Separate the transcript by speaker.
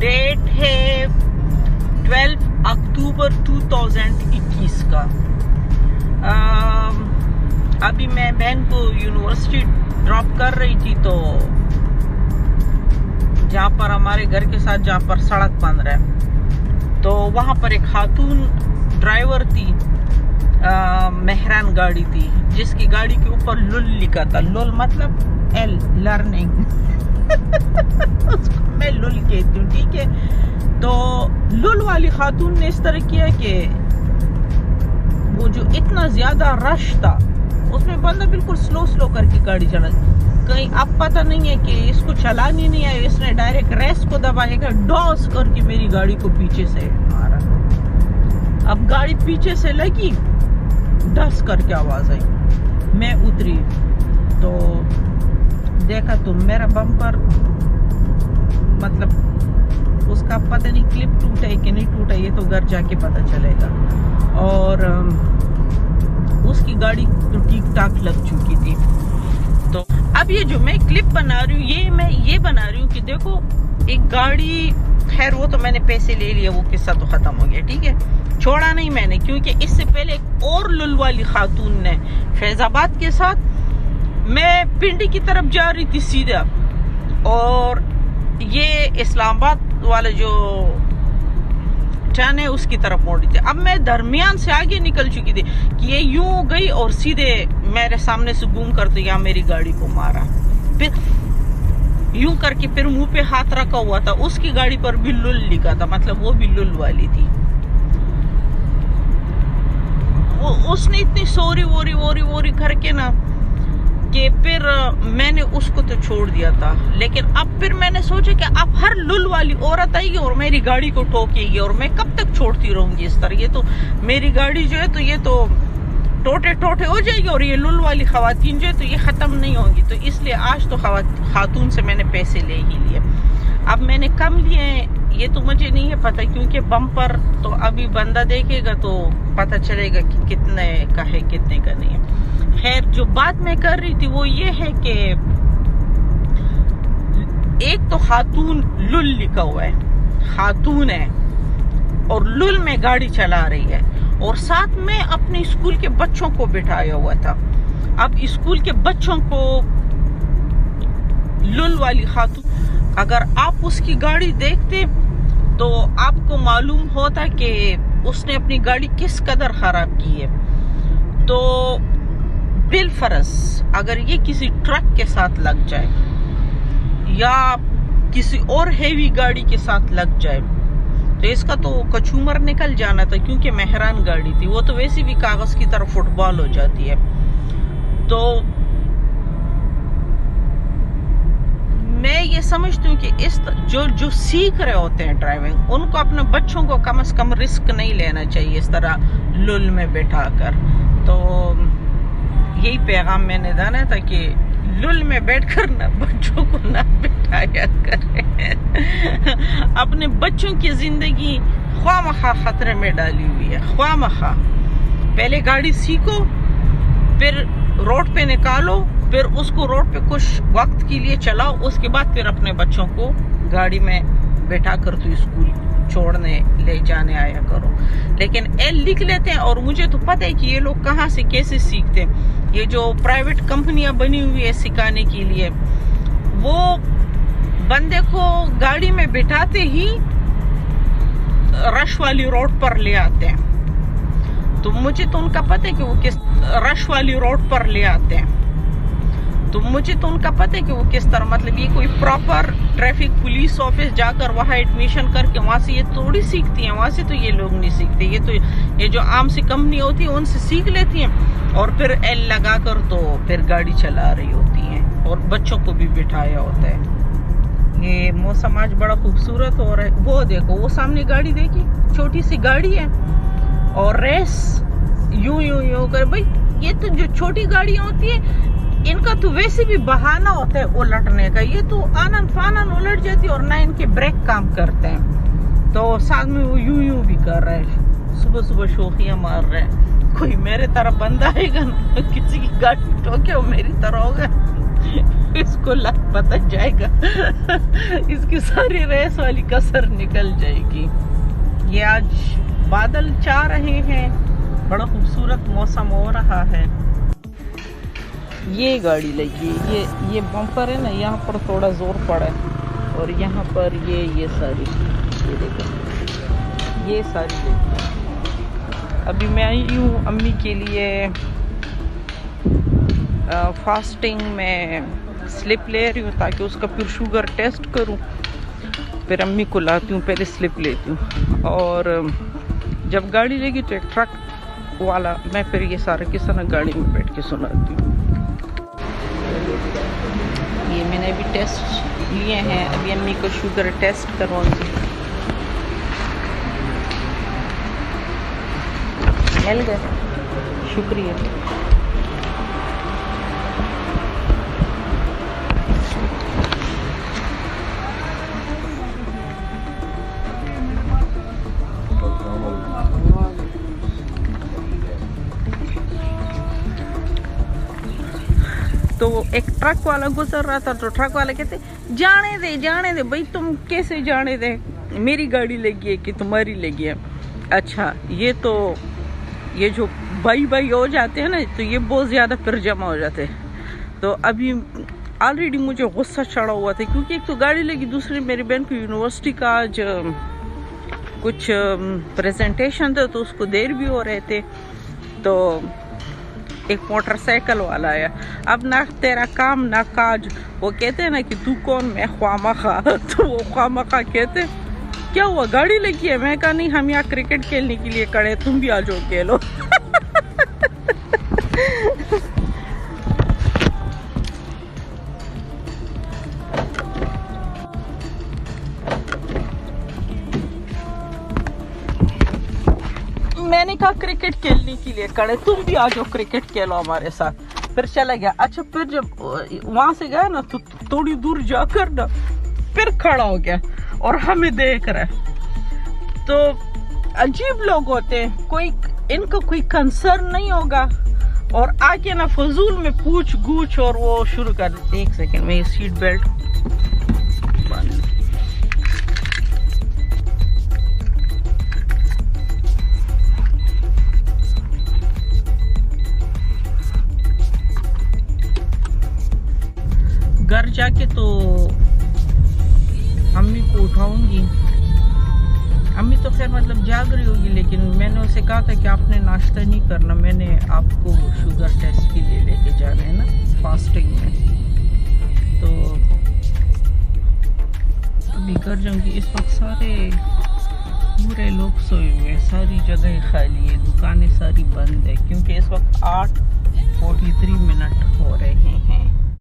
Speaker 1: Date है 12 अक्टूबर 2021 का। अभी मैं बहन को यूनिवर्सिटी ड्रॉप कर रही थी, तो जहाँ पर हमारे घर के साथ जहाँ पर सड़क बन रहा है, तो वहाँ पर एक खातून ड्राइवर थी, मेहरान गाड़ी थी, जिसकी गाड़ी के ऊपर लुल लिखा था। लुल मतलब एल, लर्निंग। उसको मैं लुल कहती हूँ, ठीक है। तो लुल वाली खातून ने इस तरह किया कि वो जो इतना ज्यादा रश था, उसमें बंदा बिल्कुल स्लो करके गाड़ी चला, कहीं अब पता नहीं है कि इसको चलानी नहीं आई, इसने डायरेक्ट रेस को दबाएगा, डॉस करके मेरी गाड़ी को पीछे से मारा। अब गाड़ी पीछे से लगी, डस करके आवाज आई, मैं उतरी तो देखा तो मेरा बम्पर, मतलब उसका पता नहीं क्लिप टूटा है कि नहीं टूटा, ये तो घर जाके पता चलेगा। और उसकी गाड़ी तो ठीक ठाक लग चुकी थी। तो अब ये जो मैं क्लिप बना रही हूँ, ये मैं ये बना रही हूँ कि देखो एक गाड़ी, खैर वो तो मैंने पैसे ले लिए, वो किस्सा तो खत्म हो गया, ठीक है, छोड़ा नहीं मैंने, क्योंकि इससे पहले एक और लुल वाली खातून ने फैजाबाद के साथ, मैं पिंडी की तरफ जा रही थी सीधा, और ये इस्लामाबाद वाले जो टर्न है उसकी तरफ मोड़ी थी। अब मैं दरमियान से आगे निकल चुकी थी कि ये यूं गई और सीधे मेरे सामने से घूम कर तो यहाँ मेरी गाड़ी को मारा। फिर यूं करके फिर मुंह पे हाथ रखा हुआ था, उसकी गाड़ी पर भी लुल लिखा था, मतलब वो भी लुल वाली थी। उसने इतनी सोरी वोरी करके ना कि फिर मैंने उसको तो छोड़ दिया था। लेकिन अब फिर मैंने सोचा कि अब हर लुल वाली औरत आएगी और मेरी गाड़ी को ठोकेगी, और मैं कब तक छोड़ती रहूंगी इस तरह। ये तो मेरी गाड़ी जो है तो ये तो टोटे हो जाएगी, और ये लुल वाली खवातीन जो है तो ये खत्म नहीं होंगी। तो इसलिए आज तो खातून से मैंने पैसे ले ही लिए। अब मैंने कम लिए ये तो मुझे नहीं है पता, क्योंकि बम्पर तो अभी बंदा देखेगा तो पता चलेगा कि कितने का है कितने का नहीं है। खैर जो बात मैं कर रही थी वो ये है कि एक तो खातून लुल लिखा हुआ है, खातून है और लुल में गाड़ी चला रही है, और साथ में अपने स्कूल के बच्चों को बिठाया हुआ था। अब स्कूल के बच्चों को लुल वाली खातून, अगर आप उसकी गाड़ी देखते तो आपको मालूम होता कि उसने अपनी गाड़ी किस कदर खराब की है। तो बिलफरज अगर ये किसी ट्रक के साथ लग जाए या किसी और हेवी गाड़ी के साथ लग जाए तो इसका तो कचूमर निकल जाना था, क्योंकि मेहरान गाड़ी थी, वो तो वैसे भी कागज की तरह फुटबॉल हो जाती है। तो मैं ये समझती हूँ कि इस जो सीख रहे होते हैं ड्राइविंग, उनको अपने बच्चों को कम से कम रिस्क नहीं लेना चाहिए इस तरह लुल में बैठा कर। तो यही पैगाम मैंने देना था कि लुल में बैठकर ना बच्चों को ना बिठाया करें। अपने बच्चों की जिंदगी ख्वामखा खतरे में डाली हुई है, ख्वामखा। पहले गाड़ी सीखो, फिर रोड पे निकालो, फिर उसको रोड पे कुछ वक्त के लिए चलाओ, उसके बाद फिर अपने बच्चों को गाड़ी में बैठा कर तो स्कूल छोड़ने ले जाने आया करो। लेकिन एल लिख लेते हैं, और मुझे तो पता है कि ये लोग कहाँ से कैसे सीखते हैं। ये जो प्राइवेट कंपनियां बनी हुई है सिखाने के लिए, वो बंदे को गाड़ी में बिठाते ही रश वाली रोड पर ले आते हैं। तो मुझे तो उनका पता है कि वो किस रश वाली रोड पर ले आते हैं। तो मुझे तो उनका पता है कि वो किस तरह, मतलब ये कोई प्रॉपर ट्रैफिक पुलिस ऑफिस जाकर वहाँ एडमिशन करके वहाँ से ये थोड़ी सीखती हैं, वहाँ से तो ये लोग नहीं सीखते। ये तो ये जो आम सी कंपनी होती है उनसे सीख लेती हैं, और फिर एल लगा कर तो फिर गाड़ी चला रही होती हैं, और बच्चों को भी बिठाया होता है। ये मौसम आज बड़ा खूबसूरत हो रहा है। वो देखो, वो सामने गाड़ी देखी, छोटी सी गाड़ी है, और रेस यूं कर। भाई ये तो जो छोटी गाड़ियां होती है इनका तो वैसे भी बहाना होता है उलटने का, ये तो आनन फानन उलट जाती है, और ना इनके ब्रेक काम करते हैं। तो साथ में वो यूं भी कर रहे हैं, सुबह शोखियां मार रहे हैं। कोई मेरे तरफ बंदा आएगा ना, किसी की गाड़ी ठोके वो मेरी तरह होगा। इसको पता जाएगा इसकी सारी रेस वाली कसर निकल जाएगी। ये आज बादल छा रहे हैं, बड़ा खूबसूरत मौसम हो रहा है। ये गाड़ी लगी, ये बम्पर है ना, यहाँ पर थोड़ा जोर पड़ा है और यहाँ पर ये सारी, ये देखो ये सारी लगी। अभी मैं आई हूँ अम्मी के लिए फास्टिंग में स्लिप ले रही हूँ ताकि उसका फिर शुगर टेस्ट करूँ, फिर अम्मी को लाती हूँ, पहले स्लिप लेती हूँ। और जब गाड़ी लेगी तो एक ट्रक वाला, मैं फिर ये सारा किस्सा ना गाड़ी में बैठ के सुनाती हूँ। ये मैंने अभी टेस्ट लिए हैं, अभी अम्मी को शुगर टेस्ट करवाऊँगी। मिल गए, शुक्रिया। तो एक ट्रक वाला गुजर रहा था, तो ट्रक वाला कहते जाने दे भाई, तुम कैसे जाने दे, मेरी गाड़ी लगी है कि तुम्हारी लगी है। अच्छा, ये जो भाई हो जाते हैं ना, तो ये बहुत ज़्यादा फिर जमा हो जाते हैं। तो अभी ऑलरेडी मुझे गुस्सा चढ़ा हुआ था, क्योंकि एक तो गाड़ी लगी, दूसरी मेरी बहन की यूनिवर्सिटी का आज कुछ प्रेजेंटेशन था, तो उसको देर भी हो रहे थे। तो एक मोटरसाइकिल वाला आया, अब ना तेरा काम ना काज, वो कहते हैं ना कि तू कौन मैं ख्वामखा तो वो ख्वामखा कहते क्या हुआ गाड़ी लगी है। मैं कहा नहीं, हम यहाँ क्रिकेट खेलने के लिए खड़े, तुम भी आ जाओ खेलो। मैंने कहा क्रिकेट खेलने के लिए खड़े, तुम भी आ जाओ क्रिकेट खेलो हमारे साथ। फिर चला गया। अच्छा, फिर जब वहां से गया ना, तो थोड़ी दूर जाकर ना फिर खड़ा हो गया और हमें देख रहा है। तो अजीब लोग होते हैं, इनका कोई कंसर्न नहीं होगा, और आके ना फजूल में पूछ गूछ और वो शुरू कर देते। एक सेकंड में ये सीट बेल्ट बांध। घर जाके तो अम्मी को उठाऊंगी। अम्मी तो खैर मतलब जाग रही होगी, लेकिन मैंने उसे कहा था कि आपने नाश्ता नहीं करना, मैंने आपको शुगर टेस्ट के लिए लेके जाना है ना फास्टिंग में। तो अभी घर जाऊंगी। इस वक्त सारे पूरे लोग सोए हुए हैं, सारी जगह खाली है, दुकानें सारी बंद है, क्योंकि इस वक्त 8:43 हो रहे हैं।